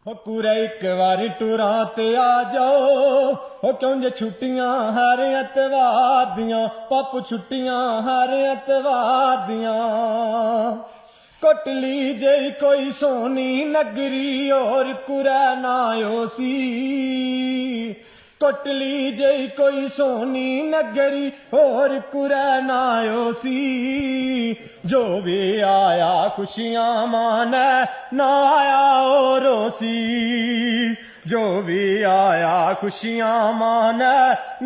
हो पूरा एक बारी टूरां ते आ जाओ हो क्यों जे छुट्टियां हर एतवार दियां पप्पू छुट्टियां हर एतवार दियां कुट ली जे कोई सोनी नगरी और कुरै ना सी कुट ली जे कोई सोनी नगरी और कुरै ना सी जो भी आया खुशियां मानै ना आया ओ रोसी जो भी आया खुशियां मानै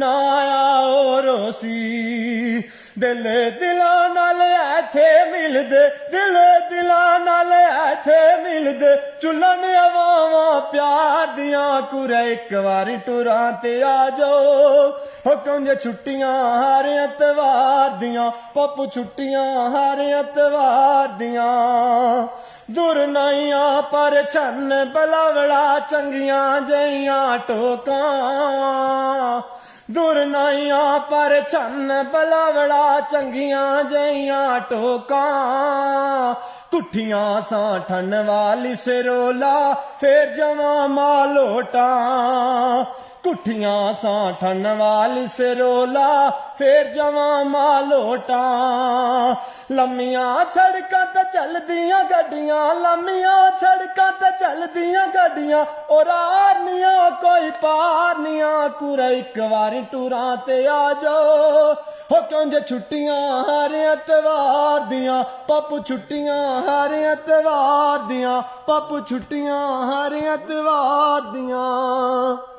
ना आया ओ रोसी दिल दिलां नाल ऐथे मिलदे दिल दिलां नाल ऐथे मिलदे चुलन हवावां प्यार दियां कुरै एक बारी टुरां ते आ जाओ हो क्यों जे छुट्टियां हर एतवार दियां पप्पू छुट्टियां हर एतवार दियां दूर नाइयां पर छन बलावड़ा चंगियां जइयां टोकां दूर नाइयां पर छन बलावड़ा चंगियां जइयां टोकां कुठियां सा ठन वाली सिरोला फिर जमा मालोटा कुठियां सा ठन वाली सिरोला फिर जमा मालोटा लम्मियां सड़कां ते चलदियां गड्डियां लम्मियां सड़कां ते चलदियां गड्डियां और आरनियां कोई पारनियां कुरै एक बारी टूरां ते आ जाओ हो क्यों जे छुट्टियां हर एतवार दियां पप्पू छुट्टियां हर एतवार दियां पप्पू छुट्टियां हर एतवार दियां।